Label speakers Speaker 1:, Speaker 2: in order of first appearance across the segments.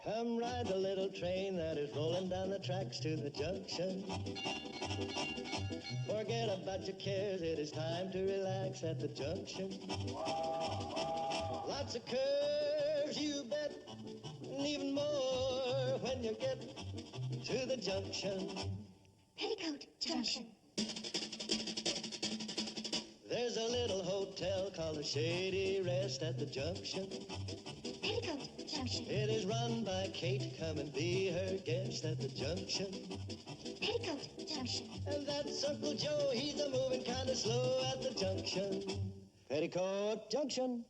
Speaker 1: Come ride the little train that is rolling down the tracks to the junction. Forget about your cares, it is time to relax at the junction. Lots of curves, you bet, and even more when you get to the junction.
Speaker 2: Petticoat Junction.
Speaker 1: There's a little hotel called the Shady Rest at the junction.
Speaker 2: Petticoat Junction.
Speaker 1: It is run by Kate. Come and be her guest at the junction.
Speaker 2: Petticoat Junction.
Speaker 1: And that's Uncle Joe. He's a moving kind of slow at the junction. Petticoat Junction.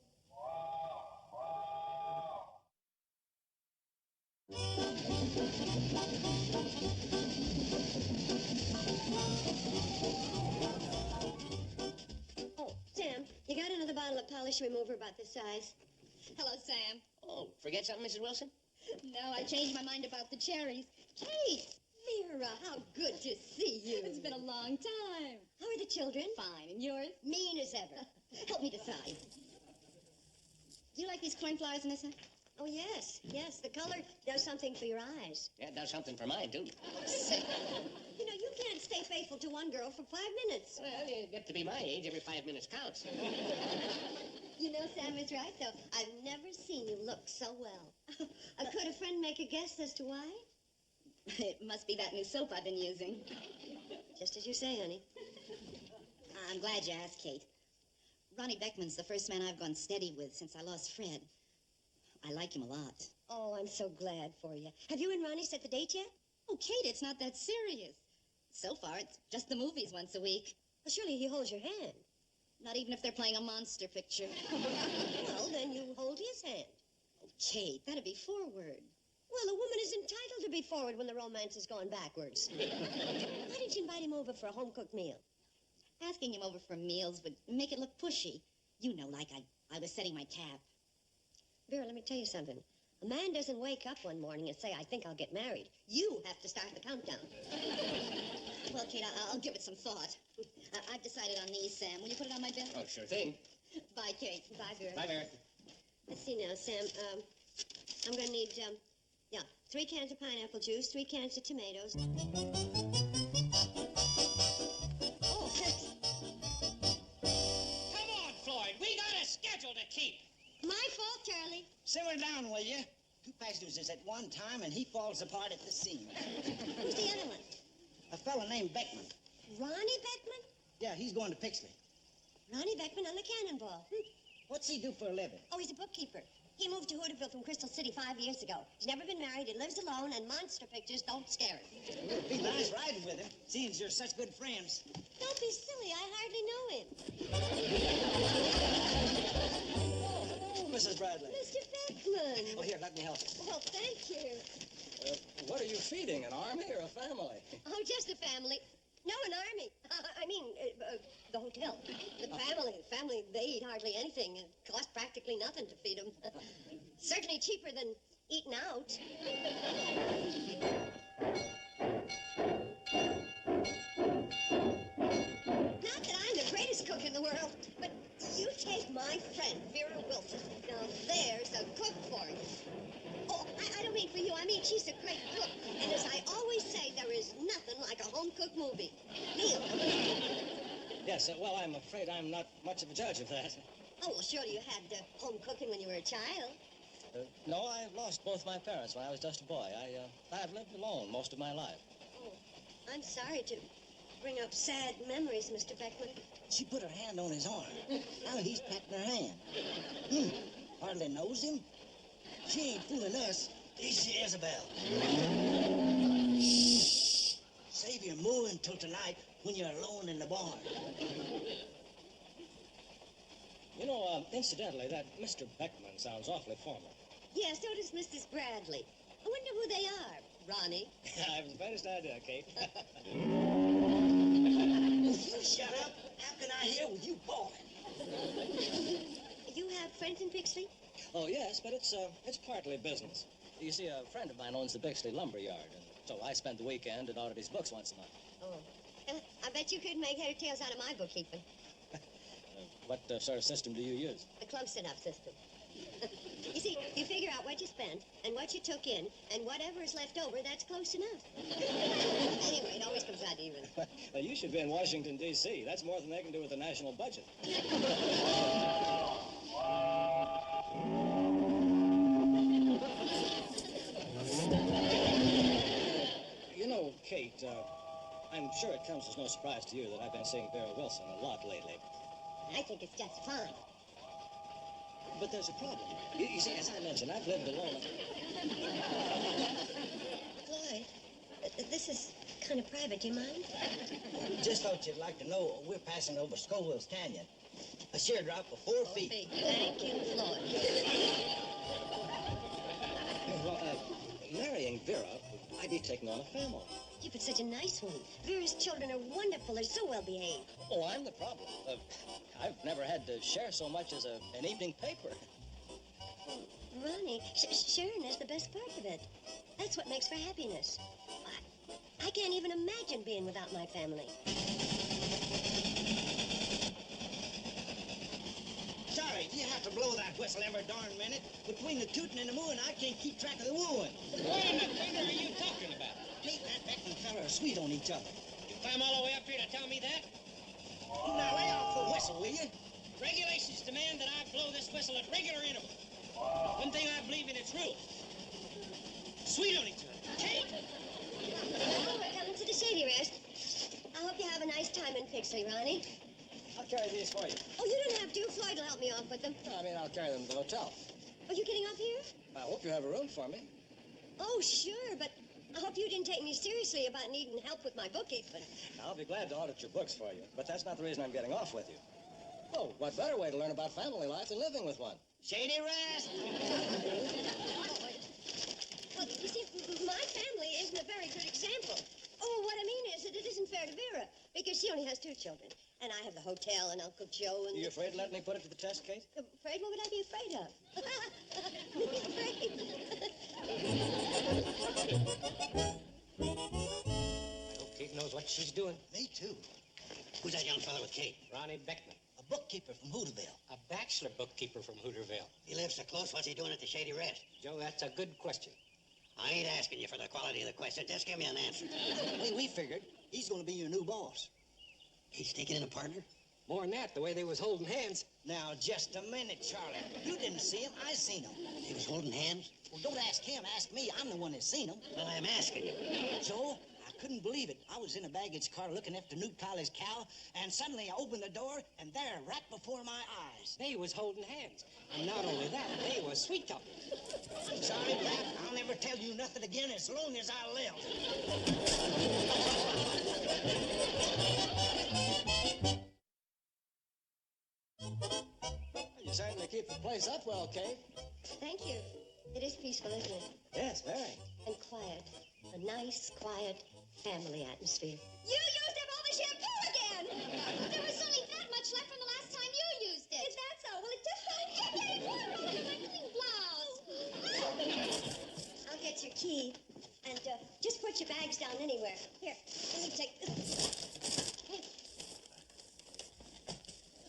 Speaker 3: Oh, Sam, you got another bottle of polish remover about this size?
Speaker 4: Hello, Sam.
Speaker 5: Oh, forget something, Mrs. Wilson?
Speaker 4: No, I changed my mind about the cherries.
Speaker 3: Kate! Vera, how good to see you.
Speaker 4: It's been a long time.
Speaker 3: How are the children?
Speaker 4: Fine, and yours?
Speaker 3: Mean as ever. Help me decide.
Speaker 4: Do you like these cornflowers, Nissa?
Speaker 3: Oh, yes, yes. The color does something for your eyes.
Speaker 5: Yeah, it does something for mine, too.
Speaker 3: You know, you can't stay faithful to one girl for 5 minutes.
Speaker 5: Well, you get to be my age, every 5 minutes counts.
Speaker 3: You know, Sam is right, though. I've never seen you look so well. Could a friend make a guess as to why?
Speaker 4: It must be that new soap I've been using.
Speaker 3: Just as you say, honey.
Speaker 4: I'm glad you asked, Kate. Ronnie Beckman's the first man I've gone steady with since I lost Fred. I like him a lot.
Speaker 3: Oh, I'm so glad for you. Have you and Ronnie set the date yet?
Speaker 4: Oh, Kate, it's not that serious. So far, it's just the movies once a week.
Speaker 3: Well, surely he holds your hand.
Speaker 4: Not even if they're playing a monster picture.
Speaker 3: Well, then you hold his hand.
Speaker 4: Oh, Kate, that'd be forward.
Speaker 3: Well, a woman is entitled to be forward when the romance is going backwards. Why didn't you invite him over for a home-cooked meal?
Speaker 4: Asking him over for meals would make it look pushy. You know, like I was setting my cap.
Speaker 3: Vera, let me tell you something. A man doesn't wake up one morning and say, I think I'll get married. You have to start the countdown.
Speaker 4: Well, Kate, I'll give it some thought. I've decided on these, Sam. Will you put it on my bill?
Speaker 5: Oh, sure thing.
Speaker 4: Bye, Kate.
Speaker 3: Bye, Vera.
Speaker 5: Bye, Vera.
Speaker 3: Let's see now, Sam. I'm going to need, 3 cans of pineapple juice, 3 cans of tomatoes. Oh, thanks.
Speaker 5: Come on, Floyd. We got a schedule to keep.
Speaker 3: My fault, Charlie.
Speaker 6: Simmer down, will you? 2 passengers at one time, and he falls apart at the seams.
Speaker 3: Who's the other one?
Speaker 6: A fella named Beckman.
Speaker 3: Ronnie Beckman?
Speaker 6: Yeah, he's going to Pixley.
Speaker 3: Ronnie Beckman on the cannonball.
Speaker 6: What's he do for a living?
Speaker 3: Oh, he's a bookkeeper. He moved to Hooterville from Crystal City 5 years ago. He's never been married, he lives alone, and monster pictures don't scare him.
Speaker 6: It'd be nice riding with him, seeing as you're such good friends.
Speaker 3: Don't be silly, I hardly know him.
Speaker 7: Oh, Mrs. Bradley.
Speaker 3: Mr. Beckman.
Speaker 7: Oh, here, let me help you.
Speaker 3: Well, thank you.
Speaker 7: What are you feeding, an army or a family?
Speaker 3: Oh, just a family. No, an army. The hotel. The family, they eat hardly anything. It costs practically nothing to feed them. Certainly cheaper than eating out. Not that I'm the greatest cook in the world, but you take my friend, Vera Wilson. Now, there's a cook for you. Oh, I don't mean for you. I mean, she's a great cook. And as I always say, there is nothing like a home-cooked movie. Neil.
Speaker 7: Yes, well, I'm afraid I'm not much of a judge of that.
Speaker 3: Oh, well, surely you had home cooking when you were a child.
Speaker 7: No, I lost both my parents when I was just a boy. I've lived alone most of my life.
Speaker 3: Oh, I'm sorry to bring up sad memories, Mr. Beckman.
Speaker 6: She put her hand on his arm. Now he's patting her hand. Hardly knows him. She ain't fooling us, is she, Isabel? Shh. Save your mooing till tonight when you're alone in the barn.
Speaker 7: You know, incidentally, that Mr. Beckman sounds awfully formal.
Speaker 3: Yeah, so does Mrs. Bradley. I wonder who they are, Ronnie.
Speaker 7: I have the faintest idea, Kate.
Speaker 6: You shut up. How can I hear with you bawling?
Speaker 3: You have friends in Pixley?
Speaker 7: Oh, yes, but it's partly business. You see, a friend of mine owns the Bixley Lumber Yard, and so I spend the weekend and audit his books once a month.
Speaker 3: Oh. I bet you couldn't make head or tails out of my bookkeeping.
Speaker 7: What sort of system do you use?
Speaker 3: The close enough system. You see, you figure out what you spent and what you took in, and whatever is left over, that's close enough. Anyway, it always comes out even.
Speaker 7: Well, you should be in Washington, D.C. That's more than they can do with the national budget. You know, Kate, I'm sure it comes as no surprise to you that I've been seeing Vera Wilson a lot lately.
Speaker 3: I think it's just fine.
Speaker 7: But there's a problem. You see, as I mentioned, I've lived alone.
Speaker 3: Floyd, this is kind of private. Do you mind?
Speaker 6: Just thought you'd like to know we're passing over Scoville's Canyon. A sheer drop of 4 feet.
Speaker 3: Thank you, Floyd.
Speaker 7: Well, marrying Vera, I'd be taking on a family.
Speaker 3: Yeah, but such a nice one. Vera's children are wonderful. They're so well behaved.
Speaker 7: Oh, I'm the problem. I've never had to share so much as an evening paper.
Speaker 3: Ronnie, sharing is the best part of it. That's what makes for happiness. I can't even imagine being without my family.
Speaker 6: Sorry, you have to blow that whistle every darn minute. Between the tootin' and the mooing, I can't keep track of the wooing.
Speaker 5: What in the thunder are you talking about?
Speaker 6: Kate and that Beckman fella are sweet on each other.
Speaker 5: You climb all the way up here to tell me that?
Speaker 6: Now lay off the whistle, will you?
Speaker 5: Regulations demand that I blow this whistle at regular intervals. One thing I believe in, it's rules. Sweet on each other. Kate!
Speaker 3: Oh, we're coming to the shady rest. I hope you have a nice time in Pixley, Ronnie.
Speaker 7: I'll carry these for you.
Speaker 3: Oh, you don't have to. Floyd will help me off with them.
Speaker 7: No, I mean, I'll carry them to the hotel.
Speaker 3: Are you getting off here?
Speaker 7: I hope you have a room for me.
Speaker 3: Oh, sure, but I hope you didn't take me seriously about needing help with my bookkeeping.
Speaker 7: I'll be glad to audit your books for you, but that's not the reason I'm getting off with you. Oh, what better way to learn about family life than living with one?
Speaker 5: Shady rest!
Speaker 3: Well, you see, my family isn't a very good example. Oh, what I mean is that it isn't fair to Vera, because she only has 2 children. And I have the hotel and Uncle Joe and...
Speaker 7: Are you afraid to let me put it to the test, Kate?
Speaker 3: Afraid? What would I be afraid of? Afraid?
Speaker 5: I hope Kate knows what she's doing.
Speaker 6: Me too.
Speaker 5: Who's that young fellow with Kate? Ronnie Beckman.
Speaker 6: A bookkeeper from Hooterville.
Speaker 5: A bachelor bookkeeper from Hooterville.
Speaker 8: He lives so close. What's he doing at the Shady Rest?
Speaker 5: Joe, that's a good question.
Speaker 8: I ain't asking you for the quality of the question. Just give me an answer.
Speaker 6: We figured he's going to be your new boss.
Speaker 8: He's taking in a partner?
Speaker 5: More than that, the way they was holding hands.
Speaker 6: Now, just a minute, Charlie. You didn't see him. I seen him.
Speaker 8: He was holding hands?
Speaker 6: Well, don't ask him. Ask me. I'm the one that seen him.
Speaker 8: Well, I'm asking you.
Speaker 6: Joe, I couldn't believe it. I was in a baggage car looking after Newt Colley's cow, and suddenly I opened the door, and there, right before my eyes.
Speaker 5: They was holding hands. And not only that, they was sweet talking.
Speaker 6: Sorry, Pat. I'll never tell you nothing again as long as I live.
Speaker 7: You certainly keep the place up well, Kate.
Speaker 3: Thank you. It is peaceful, isn't it?
Speaker 7: Yes, very.
Speaker 3: And quiet. A nice, quiet family atmosphere.
Speaker 2: You used up all the shampoo again! There was only that much left from the last time you used it. Is that so? Well, it just so gave more room to my clean blouse.
Speaker 3: I'll get your key. And just put your bags down anywhere. Here, let me take this.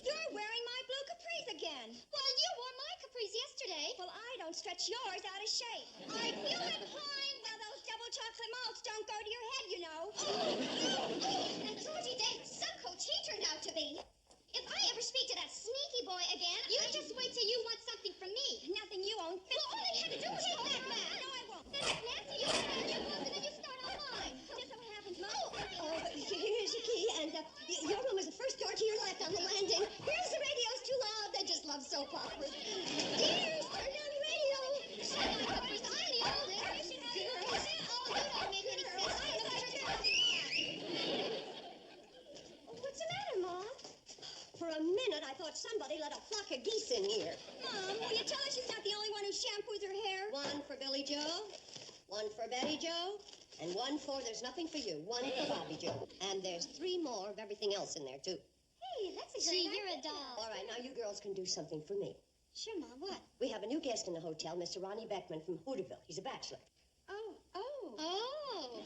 Speaker 2: You're wearing my blue capris again. Well, you wore my capris yesterday. Well, I don't stretch yours out of shape. I feel it fine. Well, those double chocolate malts don't go to your head, you know. And Georgie Date's subcoach he turned out to be. If I ever speak to that sneaky boy again, you just wait till you want something from me. Nothing you own fits. Well, all I had to do was take that back. No, I won't. Then if Nancy, you start your books and then you start on mine. Just so happens, Mom.
Speaker 3: Oh, here's your key, and your room is the first door to your left on the landing. Here's the radio's too loud. They just love soap operas. Dears, turn down the radio.
Speaker 2: I'm the oldest. You don't make any sense. I'm the first one.
Speaker 3: What's the matter, Mom? For a minute, I thought somebody let a flock of geese in here.
Speaker 2: Mom, will you tell her she's not the only one who shampoos her hair?
Speaker 3: One for Billy Joe, one for Betty Joe, and one for There's Nothing for You, one for Bobby Joe. And there's 3 more of everything else in there, too.
Speaker 2: Hey, that's a Gee, great you're a idea. doll.
Speaker 3: All right, now you girls can do something for me.
Speaker 2: Sure, Mom. What?
Speaker 3: We have a new guest in the hotel, Mr. Ronnie Beckman from Hooterville. He's a bachelor.
Speaker 2: Oh. Oh.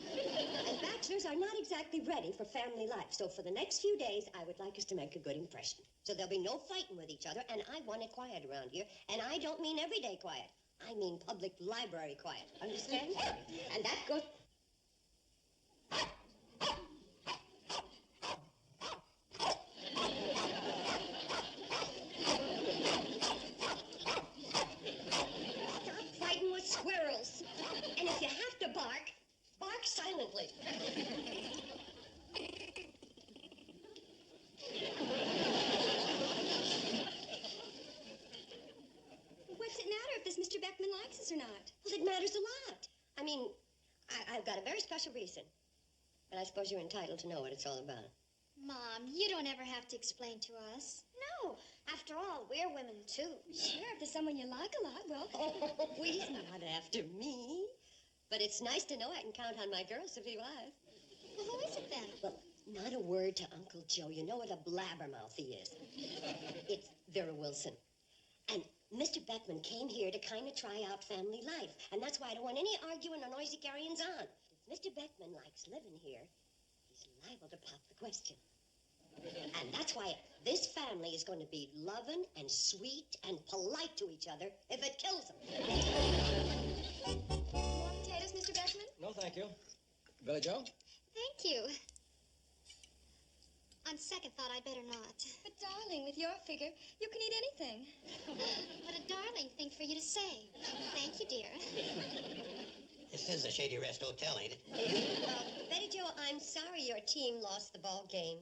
Speaker 3: And bachelors are not exactly ready for family life. So for the next few days, I would like us to make a good impression. So there'll be no fighting with each other, and I want it quiet around here. And I don't mean everyday quiet. I mean public library quiet. Understand? And that goes... Stop fighting with squirrels. And if you have to bark, bark silently.
Speaker 2: What's it matter if this Mr. Beckman likes us or not?
Speaker 3: Well, it matters a lot. I mean, I've got a very special reason. But I suppose you're entitled to know what it's all about.
Speaker 2: Mom, you don't ever have to explain to us.
Speaker 3: No. After all, we're women, too.
Speaker 2: Sure, if there's someone you like a lot, well...
Speaker 3: Oh, he's not after me. But it's nice to know I can count on my girls if he was.
Speaker 2: Well, who is it then?
Speaker 3: Well, not a word to Uncle Joe. You know what a blabbermouth he is. It's Vera Wilson. And Mr. Beckman came here to kind of try out family life. And that's why I don't want any arguing or noisy carryings on. If Mr. Beckman likes living here, he's liable to pop the question. And that's why this family is going to be loving and sweet and polite to each other if it kills them.
Speaker 2: More potatoes, Mr. Beckman?
Speaker 7: No, thank you. Billy Joe?
Speaker 2: Thank you. On second thought, I'd better not. But, darling, with your figure, you can eat anything. What a darling thing for you to say. Thank you, dear.
Speaker 8: This is the Shady Rest Hotel, ain't it?
Speaker 3: Betty Joe, I'm sorry your team lost the ball game.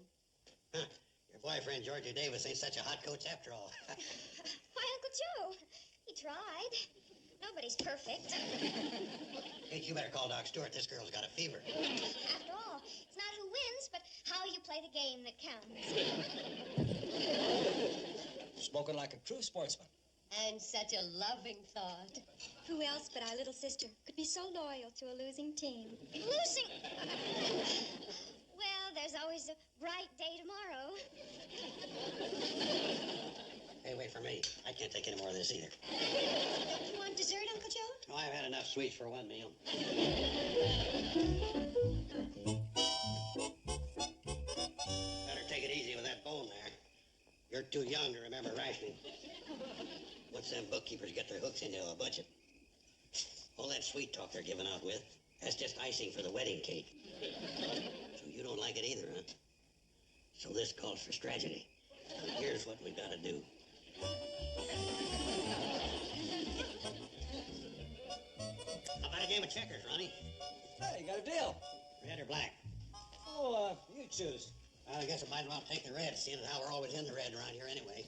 Speaker 8: Huh. Your boyfriend, Georgia Davis, ain't such a hot coach after all.
Speaker 2: Why, Uncle Joe, he tried. Nobody's perfect.
Speaker 8: Kate, you better call Doc Stewart. This girl's got a fever.
Speaker 2: After all, it's not who wins, but how you play the game that counts.
Speaker 7: Spoken like a true sportsman.
Speaker 3: And such a loving thought.
Speaker 2: Who else but our little sister could be so loyal to a losing team? Losing? Well, there's always a bright day tomorrow.
Speaker 8: Hey, wait for me. I can't take any more of this either.
Speaker 3: Don't you want dessert, Uncle Joe?
Speaker 8: Oh, I've had enough sweets for one meal. Better take it easy with that bone there. You're too young to remember rationing. Once them bookkeepers get their hooks into a budget, all that sweet talk they're giving out with, that's just icing for the wedding cake. So you don't like it either, huh? So this calls for strategy. Here's what we gotta do. How about a game of checkers, Ronnie?
Speaker 7: Hey, you got a deal.
Speaker 8: Red or black?
Speaker 7: Oh, you choose.
Speaker 8: Well, I guess I might as well take the red, seeing as how we're always in the red around here anyway.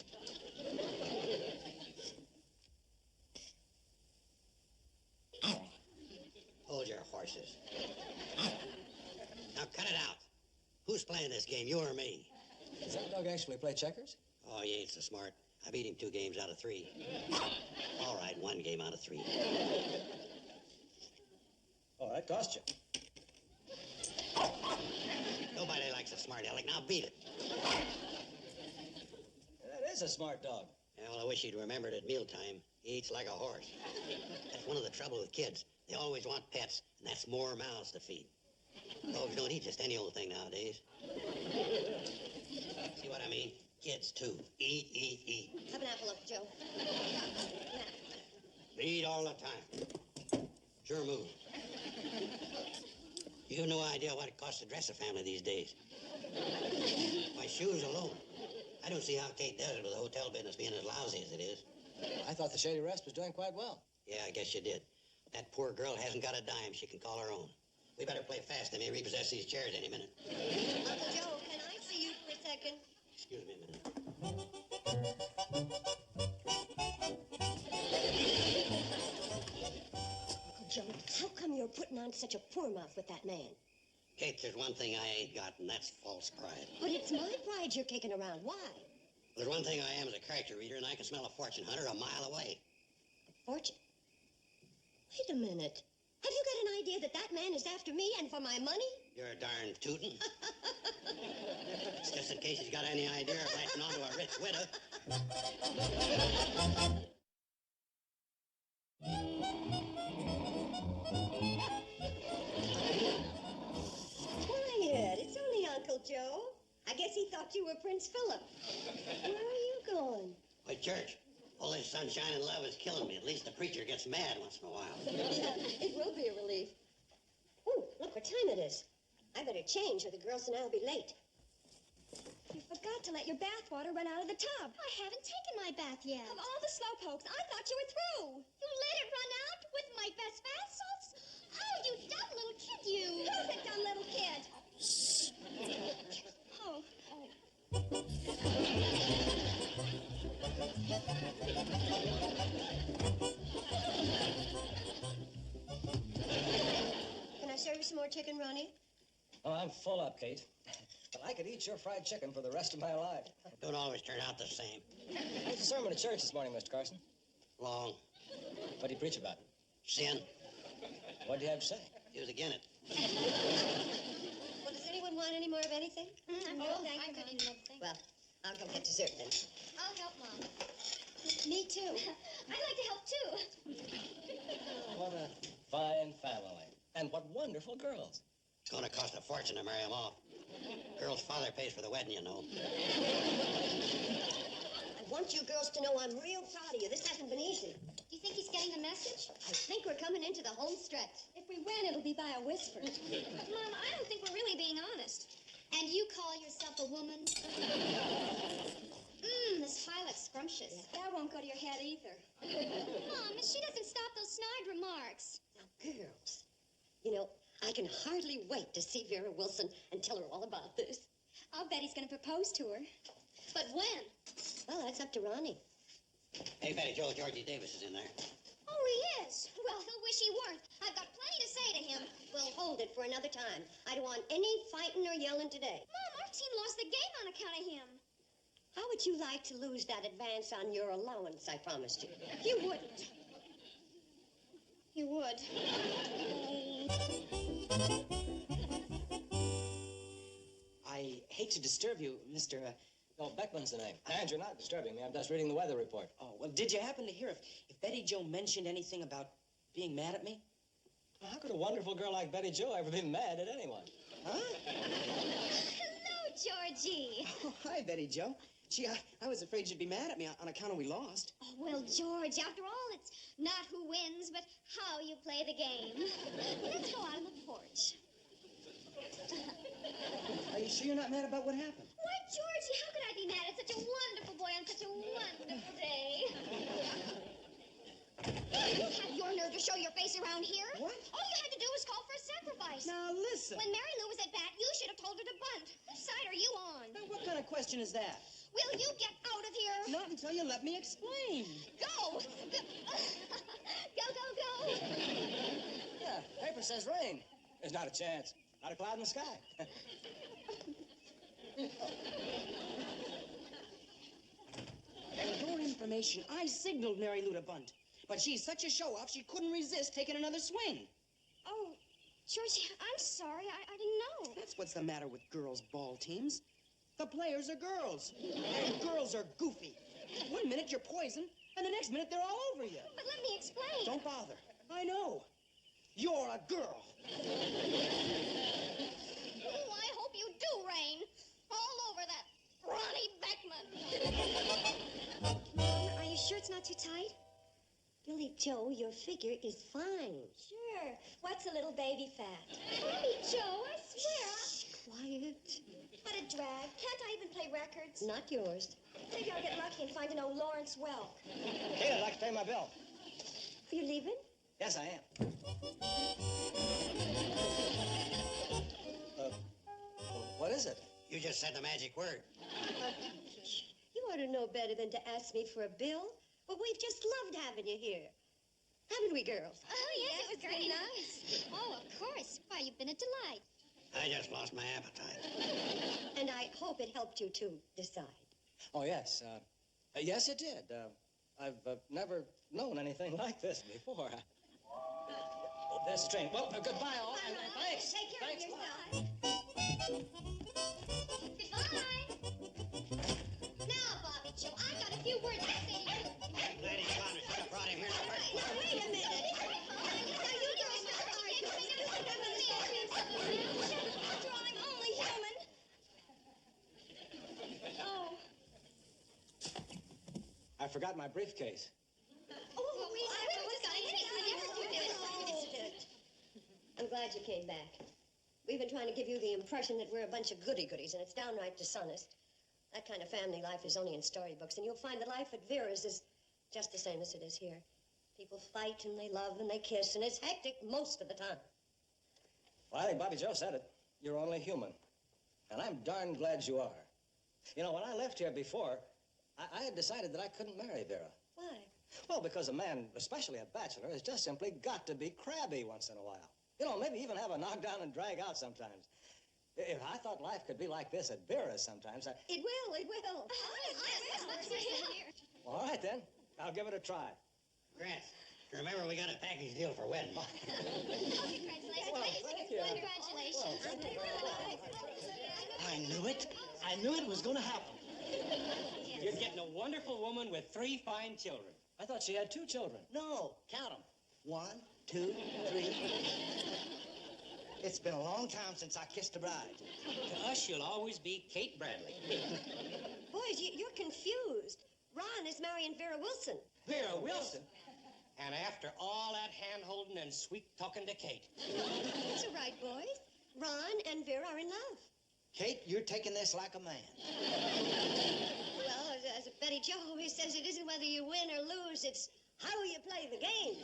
Speaker 8: Hold your horses. Now cut it out. Who's playing this game, you or me?
Speaker 7: Does that dog actually play checkers?
Speaker 8: Oh, he ain't so smart. I beat him 2 games out of 3. All right, 1 game out of 3.
Speaker 7: Oh, that cost you.
Speaker 8: Nobody likes a smart aleck. Now beat it.
Speaker 7: That is a smart dog.
Speaker 8: Yeah, well, I wish he'd remembered at mealtime. He eats like a horse. That's one of the trouble with kids. They always want pets, and that's more mouths to feed. Dogs don't eat just any old thing nowadays. See what I mean? Kids, too. Eat, eat, eat.
Speaker 3: Have an apple, Uncle Joe.
Speaker 8: Eat all the time. Sure move. You have no idea what it costs to dress a family these days. My shoes alone. I don't see how Kate does it with the hotel business being as lousy as it is.
Speaker 7: I thought the Shady Rest was doing quite well.
Speaker 8: Yeah, I guess you did. That poor girl hasn't got a dime she can call her own. We better play fast. They may repossess these chairs any minute.
Speaker 3: Uncle Joe, can I see you for a second?
Speaker 8: Excuse me a minute.
Speaker 3: Uncle Joe, how come you're putting on such a poor mouth with that man?
Speaker 8: Kate, there's one thing I ain't got, and that's false pride.
Speaker 3: But it's my pride you're kicking around. Why?
Speaker 8: There's one thing I am as a character reader, and I can smell a fortune hunter a mile away.
Speaker 3: A fortune? Wait a minute. Have you got an idea that that man is after me and for my money?
Speaker 8: You're darn tootin'. It's just in case he's got any idea of latching onto a rich widow.
Speaker 3: were Prince Philip. Where are you going?
Speaker 8: Why, church. All this sunshine and love is killing me. At least the preacher gets mad once in a while.
Speaker 3: Yeah, it will be a relief. Oh, look what time it is. I better change or the girls and I'll be late.
Speaker 2: You forgot to let your bath water run out of the tub.
Speaker 9: I haven't taken my bath yet.
Speaker 2: Of all the slowpokes, I thought you were through.
Speaker 9: You let it run out with my best bath salts? Oh, you dumb little kid, you.
Speaker 2: Who's that dumb little kid? Oh.
Speaker 3: Can I serve you some more chicken, Ronnie?
Speaker 7: Oh, I'm full up, Kate. But I could eat your fried chicken for the rest of my life.
Speaker 8: Don't always turn out the same.
Speaker 7: How's the sermon at church this morning, Mr. Carson?
Speaker 8: Long.
Speaker 7: What did he preach about?
Speaker 8: Sin.
Speaker 7: What did he have to say?
Speaker 8: He was again it.
Speaker 3: Well, does anyone want any more of anything?
Speaker 9: No,
Speaker 3: thank
Speaker 9: I
Speaker 3: you,
Speaker 9: could
Speaker 3: Mom.
Speaker 9: eat another thing.
Speaker 3: Well, I'll go get dessert then.
Speaker 9: I'll help, Mom.
Speaker 2: Me too.
Speaker 9: I'd like to help, too.
Speaker 7: What a fine family. And what wonderful girls.
Speaker 8: It's going to cost a fortune to marry them off. Girl's father pays for the wedding, you know.
Speaker 3: I want you girls to know I'm real proud of you. This hasn't been easy.
Speaker 9: Do you think he's getting the message?
Speaker 3: I think we're coming into the home stretch.
Speaker 2: If we win, it'll be by a whisper.
Speaker 9: Mom, I don't think we're really being honest. And you call yourself a woman? This pie looks scrumptious.
Speaker 2: That won't go to your head either.
Speaker 9: Mom, if she doesn't stop those snide remarks.
Speaker 3: Now, girls, you know, I can hardly wait to see Vera Wilson and tell her all about this.
Speaker 2: I'll bet he's going to propose to her.
Speaker 9: But when?
Speaker 3: Well, that's up to Ronnie.
Speaker 8: Hey, Betty Joe, Georgie Davis is in there.
Speaker 9: Oh, he is. Well, he'll wish he weren't. I've got plenty to say to him.
Speaker 3: We'll hold it for another time. I don't want any fighting or yelling today.
Speaker 9: Mom, our team lost the game on account of him.
Speaker 3: How would you like to lose that advance on your allowance I promised you?
Speaker 2: You wouldn't.
Speaker 9: You would.
Speaker 6: I hate to disturb you, Mr.
Speaker 7: Oh, Beckman's the name. And you're not disturbing me. I'm just reading the weather report.
Speaker 6: Oh, well, did you happen to hear if Betty Joe mentioned anything about being mad at me?
Speaker 7: How could a wonderful girl like Betty Joe ever be mad at anyone?
Speaker 6: Huh?
Speaker 9: Hello, Georgie.
Speaker 6: Oh, hi, Betty Joe. Gee, I was afraid you'd be mad at me on account of we lost.
Speaker 9: Oh, well, George, after all, it's not who wins, but how you play the game. Let's go out on the porch.
Speaker 6: Are you sure you're not mad about what happened?
Speaker 9: Why, Georgie, how could I be mad at such a wonderful boy on such a wonderful day? You have your nerve to show your face around here.
Speaker 6: What?
Speaker 9: All you had to do was call for a sacrifice.
Speaker 6: Now, listen.
Speaker 9: When Mary Lou was at bat, you should have told her to bunt. Whose side are you on?
Speaker 6: Now, what kind of question is that?
Speaker 9: Will you get out of here?
Speaker 6: Not until you let me explain.
Speaker 9: Go! Go, go, go!
Speaker 7: Yeah, paper says rain. There's not a chance. Not a cloud in the sky.
Speaker 6: For your information, I signaled Mary Lou to bunt. But she's such a show-off, she couldn't resist taking another swing.
Speaker 2: Oh, Georgie, I'm sorry. I didn't know.
Speaker 6: That's what's the matter with girls' ball teams. The players are girls. And girls are goofy. One minute you're poison, and the next minute they're all over you.
Speaker 9: But let me explain.
Speaker 6: Don't bother. I know. You're a girl.
Speaker 9: Oh, I hope you do rain. All over that Ronnie Beckman.
Speaker 2: Mom, are you sure it's not too tight?
Speaker 3: Billy Joe, your figure is fine.
Speaker 2: Sure. What's a little baby fat?
Speaker 9: Mommy Joe, I swear.
Speaker 3: Quiet.
Speaker 2: What a drag. Can't I even play records?
Speaker 3: Not yours.
Speaker 2: Maybe I'll get lucky and find an old Lawrence Welk.
Speaker 7: Kate, I'd like to pay my bill.
Speaker 3: Are you leaving?
Speaker 7: Yes, I am. What is it?
Speaker 8: You just said the magic word.
Speaker 3: You ought to know better than to ask me for a bill. Well, we've just loved having you here. Haven't we, girls?
Speaker 9: Oh, yes, it was very nice. Oh, of course. Why, you've been a delight.
Speaker 8: I just lost my appetite.
Speaker 3: And I hope it helped you to decide.
Speaker 7: Oh, yes. Yes, it did. I've never known anything like this before. Oh, there's the train. Well, goodbye, all. And thanks.
Speaker 9: Take care
Speaker 7: Thanks.
Speaker 9: of yourself. Goodbye. Now, Bobby Joe, I got a few words to say to you.
Speaker 8: Lady Connor should have brought him here in the first place.
Speaker 3: Now, wait a minute.
Speaker 9: Now, you girls are arguing. After all, I'm only human.
Speaker 7: forgot my briefcase.
Speaker 3: I'm glad you came back. We've been trying to give you the impression that we're a bunch of goody-goodies, and it's downright dishonest. That kind of family life is only in storybooks, and you'll find that life at Vera's is just the same as it is here. People fight, and they love, and they kiss, and it's hectic most of the time.
Speaker 7: Well, I think Bobby Joe said it. You're only human. And I'm darn glad you are. You know, when I left here before, I had decided that I couldn't marry Vera.
Speaker 3: Why?
Speaker 7: Well, because a man, especially a bachelor, has just simply got to be crabby once in a while. You know, maybe even have a knockdown and drag out sometimes. If I thought life could be like this at Vera's sometimes,
Speaker 3: It will, it will.
Speaker 7: Well, all right, then. I'll give it a try.
Speaker 8: Grant, remember we got a package deal for wedding.
Speaker 9: Congratulations.
Speaker 7: Well, thank you.
Speaker 9: Congratulations.
Speaker 6: I knew it. I knew it was going to happen.
Speaker 5: You're getting a wonderful woman with 3 fine children.
Speaker 7: I thought she had 2 children.
Speaker 6: No, count them. 1, 2, 3. It's been a long time since I kissed a bride.
Speaker 5: To us, you'll always be Kate Bradley.
Speaker 3: Boys, you're confused. Ron is marrying Vera Wilson.
Speaker 5: Vera Wilson? And after all that hand-holding and sweet-talking to Kate.
Speaker 3: That's all right, boys. Ron and Vera are in love.
Speaker 6: Kate, you're taking this like a man.
Speaker 3: Well, as Betty Jo always says, it isn't whether you win or lose, it's how you play the game.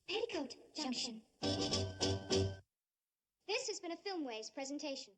Speaker 9: Petticoat Junction. This has been a Filmways presentation.